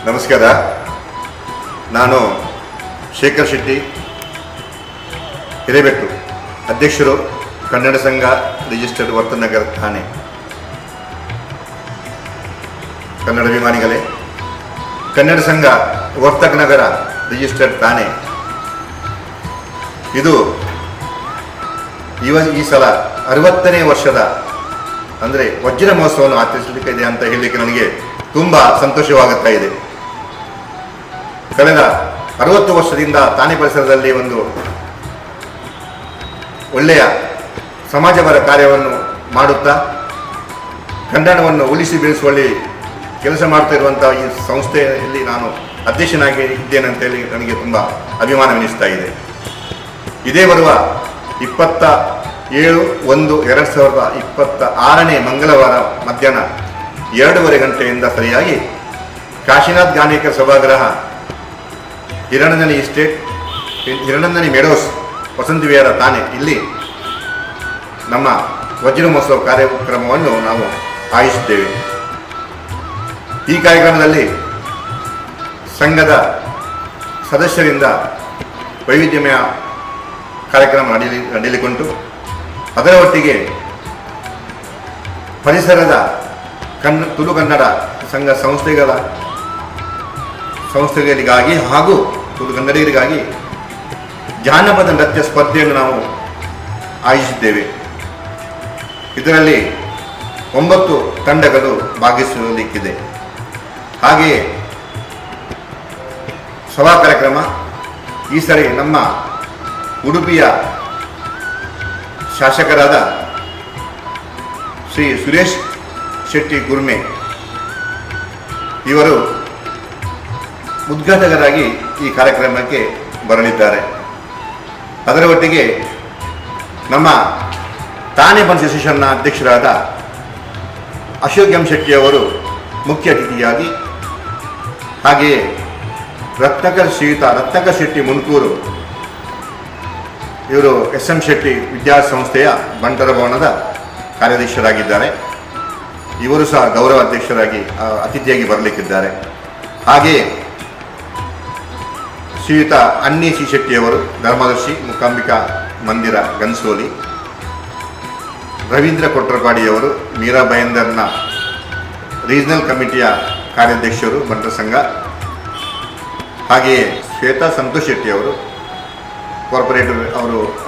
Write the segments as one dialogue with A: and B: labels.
A: ನಮಸ್ಕಾರ. ನಾನು ಶೇಖರ್ ಶೆಟ್ಟಿ, ಹಿರೇಬೆಟ್ಟು, ಅಧ್ಯಕ್ಷರು, ಕನ್ನಡ ಸಂಘ ರಿಜಿಸ್ಟರ್ಡ್ ವರ್ತನಗರ ಠಾಣೆ. ಕನ್ನಡ ಅಭಿಮಾನಿಗಳೇ, ಕನ್ನಡ ಸಂಘ ವರ್ತಕನಗರ ರಿಜಿಸ್ಟರ್ಡ್ ಠಾಣೆ ಇದು ಈ ಸಲ 60ನೇ ವರ್ಷದ ಅಂದರೆ ವಜ್ರ ಮಹೋತ್ಸವವನ್ನು ಆಚರಿಸಲಿಕ್ಕೆ ಇದೆ ಅಂತ ಹೇಳಲಿಕ್ಕೆ ನನಗೆ ತುಂಬ ಸಂತೋಷವಾಗುತ್ತಾ ಇದೆ. ಕಳೆದ 60 ವರ್ಷದಿಂದ ತಾನೆ ಪರಿಸರದಲ್ಲಿ ಒಂದು ಒಳ್ಳೆಯ ಸಮಾಜಪರ ಕಾರ್ಯವನ್ನು ಮಾಡುತ್ತಾ ಕನ್ನಡವನ್ನು ಉಳಿಸಿ ಬೆಳೆಸುವಲ್ಲಿ ಕೆಲಸ ಮಾಡ್ತಾ ಇರುವಂಥ ಈ ಸಂಸ್ಥೆಯಲ್ಲಿ ನಾನು ಅಧ್ಯಕ್ಷನಾಗಿ ಇದ್ದೇನೆ ಅಂತೇಳಿ ನನಗೆ ತುಂಬ ಅಭಿಮಾನವೆನಿಸ್ತಾ ಇದೆ. ಇದೇ ಬರುವ 27/1/2026 ಮಂಗಳವಾರ ಮಧ್ಯಾಹ್ನ 2:30 ಗಂಟೆಯಿಂದ ಸರಿಯಾಗಿ ಕಾಶಿನಾಥ್ ಗಾನೇಕರ್ ಸಭಾಗೃಹ, ಹಿರಣನನಿ ಎಸ್ಟೇಟ್, ಹಿರಣನನಿ ಮೆಡೋಸ್, ವಸಂತ ವಿಹಾರ, ತಾನೆ ಇಲ್ಲಿ ನಮ್ಮ ವಜ್ರ ಮಹೋತ್ಸವ ಕಾರ್ಯಕ್ರಮವನ್ನು ನಾವು ಆಯೋಜಿಸಿದ್ದೇವೆ. ಈ ಕಾರ್ಯಕ್ರಮದಲ್ಲಿ ಸಂಘದ ಸದಸ್ಯರಿಂದ ವೈವಿಧ್ಯಮಯ ಕಾರ್ಯಕ್ರಮ ನಡೆಯಲಿಕ್ಕುಂಟು. ಅದರ ಒಟ್ಟಿಗೆ ಪರಿಸರದ ತುಳು ಕನ್ನಡ ಸಂಘ ಸಂಸ್ಥೆಗಳಿಗಾಗಿ ಹಾಗೂ ತುಳು ಕನ್ನಡಿಗರಿಗಾಗಿ ಜಾನಪದ ನೃತ್ಯ ಸ್ಪರ್ಧೆಯನ್ನು ನಾವು ಆಯೋಜಿಸಿದ್ದೇವೆ. ಇದರಲ್ಲಿ 9 ತಂಡಗಳು ಭಾಗವಹಿಸಲಿಕ್ಕಿದೆ. ಹಾಗೆಯೇ ಸಭಾ ಕಾರ್ಯಕ್ರಮ ಈ ಸರಿ ನಮ್ಮ ಉಡುಪಿಯ ಶಾಸಕರಾದ ಶ್ರೀ ಸುರೇಶ್ ಶೆಟ್ಟಿ ಗುರ್ಮೆ ಇವರು ಉದ್ಘಾಟಕರಾಗಿ ಈ ಕಾರ್ಯಕ್ರಮಕ್ಕೆ ಬರಲಿದ್ದಾರೆ. ಅದರ ಒಟ್ಟಿಗೆ ನಮ್ಮ ತಾನೆ ಬನ್ಸ್ ಅಸೋಸಿಯೇಷನ್ನ ಅಧ್ಯಕ್ಷರಾದ ಅಶೋಕ್ ಎಂ ಶೆಟ್ಟಿಯವರು ಮುಖ್ಯ ಅತಿಥಿಯಾಗಿ, ಹಾಗೆಯೇ ರತ್ನಾಕರ್ ಶೆಟ್ಟಿ ಮುನ್ಕೂರು ಇವರು SM ಶೆಟ್ಟಿ ವಿದ್ಯಾಸಂಸ್ಥೆಯ ಬಂಟರ ಭವನದ ಕಾರ್ಯಾಧ್ಯಕ್ಷರಾಗಿದ್ದಾರೆ. ಇವರು ಸಹ ಗೌರವ ಅಧ್ಯಕ್ಷರಾಗಿ ಅತಿಥಿಯಾಗಿ ಬರಲಿಕ್ಕಿದ್ದಾರೆ. ಹಾಗೆಯೇ ಶ್ರೀಯುತ ಅನ್ನಿ ಸಿ ಶೆಟ್ಟಿಯವರು ಧರ್ಮದರ್ಶಿ, ಮೂಕಾಂಬಿಕಾ ಮಂದಿರ, ಗನ್ಸೋಲಿ. ರವೀಂದ್ರ ಕೊಟ್ರಪಾಡಿಯವರು ಮೀರಾ ಭಯಂದರ್ನ ರೀಜನಲ್ ಕಮಿಟಿಯ ಕಾರ್ಯಾಧ್ಯಕ್ಷರು, ಬಂಟರ ಸಂಘ. ಹಾಗೆಯೇ ಶ್ವೇತಾ ಸಂತೋಷ್ ಶೆಟ್ಟಿಯವರು ಕಾರ್ಪೊರೇಟರ್,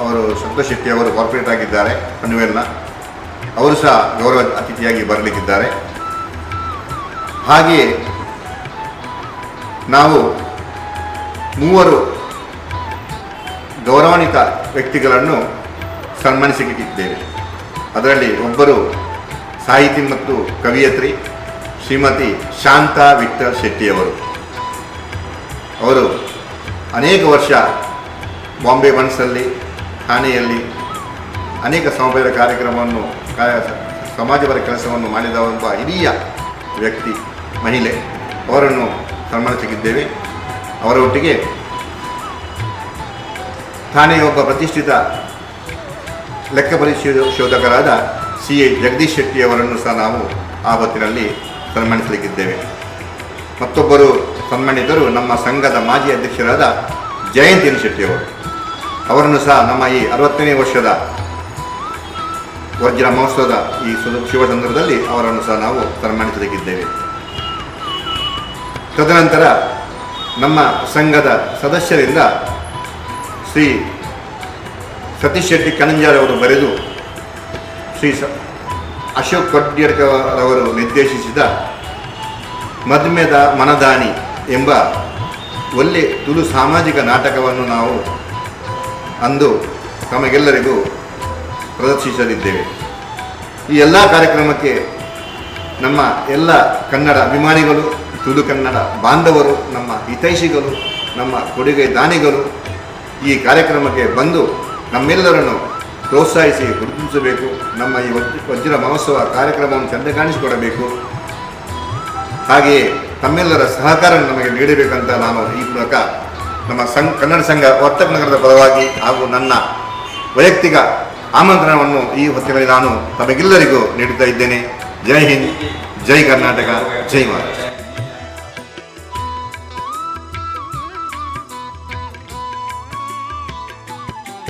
A: ಅವರು ಸಂತೋಷ್ ಶೆಟ್ಟಿಯವರು ಕಾರ್ಪೊರೇಟರ್ ಆಗಿದ್ದಾರೆ ಪನ್ವೇಲ್ನ, ಅವರು ಸಹ ಗೌರವ ಅತಿಥಿಯಾಗಿ ಬರಲಿಕ್ಕಿದ್ದಾರೆ. ಹಾಗೆಯೇ ನಾವು 3 ಗೌರವಾನ್ವಿತ ವ್ಯಕ್ತಿಗಳನ್ನು ಸನ್ಮಾನಿಸಲಿಕ್ಕಿದ್ದೇವೆ. ಅದರಲ್ಲಿ ಒಬ್ಬರು ಸಾಹಿತಿ ಮತ್ತು ಕವಿಯತ್ರಿ ಶ್ರೀಮತಿ ಶಾಂತಾ ವಿಠ್ಠಲ್ ಶೆಟ್ಟಿಯವರು. ಅವರು ಅನೇಕ ವರ್ಷ ಬಾಂಬೆ ಬನ್ಸಲ್ಲಿ, ಠಾಣೆಯಲ್ಲಿ ಅನೇಕ ಸಮಾಜಪರ ಸಮಾಜಪರ ಕೆಲಸವನ್ನು ಮಾಡಿದ ಒಬ್ಬ ಹಿರಿಯ ವ್ಯಕ್ತಿ, ಮಹಿಳೆ. ಅವರನ್ನು ಸನ್ಮಾನಿಸಲಿದ್ದೇವೆ. ಅವರ ಒಟ್ಟಿಗೆ ಠಾಣೆಯ ಒಬ್ಬ ಪ್ರತಿಷ್ಠಿತ ಲೆಕ್ಕ ಪರಿಶೋಧಕರಾದ CA ಜಗದೀಶ್ ಶೆಟ್ಟಿಯವರನ್ನು ಸಹ ನಾವು ಆ ಹೊತ್ತಿನಲ್ಲಿ ಸನ್ಮಾನಿಸಲಿಕ್ಕಿದ್ದೇವೆ. ಮತ್ತೊಬ್ಬರು ಸನ್ಮಾನಿತರು ನಮ್ಮ ಸಂಘದ ಮಾಜಿ ಅಧ್ಯಕ್ಷರಾದ ಜಯಂತ್ ಎನ್ ಶೆಟ್ಟಿಯವರು. ಅವರನ್ನು ಸಹ ನಮ್ಮ ಈ 60ನೇ ವರ್ಷದ ವಜ್ರ ಮಹೋತ್ಸವದ ಈ ಶುಭ ಸಂದರ್ಭದಲ್ಲಿ ಅವರನ್ನು ಸಹ ನಾವು ಸನ್ಮಾನಿಸಲಿಕ್ಕಿದ್ದೇವೆ. ತದನಂತರ ನಮ್ಮ ಸಂಘದ ಸದಸ್ಯರಿಂದ ಶ್ರೀ ಸತೀಶ್ ಶೆಟ್ಟಿ ಕಣಂಜಾರ್ ಅವರು ಬರೆದು ಶ್ರೀ ಅಶೋಕ್ ಕೊಡ್ಯಡ್ಕರ್ ಅವರು ನಿರ್ದೇಶಿಸಿದ ಮದ್ಮೆದ ಮನದಾನಿ ಎಂಬ ಒಳ್ಳೆ ತುಳು ಸಾಮಾಜಿಕ ನಾಟಕವನ್ನು ನಾವು ಅಂದು ತಮಗೆಲ್ಲರಿಗೂ ಪ್ರದರ್ಶಿಸಲಿದ್ದೇವೆ. ಈ ಎಲ್ಲ ಕಾರ್ಯಕ್ರಮಕ್ಕೆ ನಮ್ಮ ಎಲ್ಲ ಕನ್ನಡ ಅಭಿಮಾನಿಗಳು, ತುಳು ಕನ್ನಡ ಬಾಂಧವರು, ನಮ್ಮ ಹಿತೈಷಿಗಳು, ನಮ್ಮ ಕೊಡುಗೆ ದಾನಿಗಳು ಈ ಕಾರ್ಯಕ್ರಮಕ್ಕೆ ಬಂದು ನಮ್ಮೆಲ್ಲರನ್ನು ಪ್ರೋತ್ಸಾಹಿಸಿ ಗುರುತಿಸಬೇಕು. ನಮ್ಮ ಈ ವಜ್ರ ಮಹೋತ್ಸವ ಕಾರ್ಯಕ್ರಮವನ್ನು ಚೆಂದ ಕಾಣಿಸಿಕೊಡಬೇಕು. ಹಾಗೆಯೇ ತಮ್ಮೆಲ್ಲರ ಸಹಕಾರ ನಮಗೆ ನೀಡಬೇಕಂತ ನಾನು ಈ ಮೂಲಕ ನಮ್ಮ ಕನ್ನಡ ಸಂಘ ವರ್ತಕನಗರದ ಪರವಾಗಿ ಹಾಗೂ ನನ್ನ ವೈಯಕ್ತಿಕ ಆಮಂತ್ರಣವನ್ನು ಈ ಹೊತ್ತಿನಲ್ಲಿ ನಾನು ತಮಗೆಲ್ಲರಿಗೂ ನೀಡುತ್ತಾ ಇದ್ದೇನೆ. ಜೈ ಹಿಂದ್, ಜೈ ಕರ್ನಾಟಕ, ಜೈ ಭಾರತ್.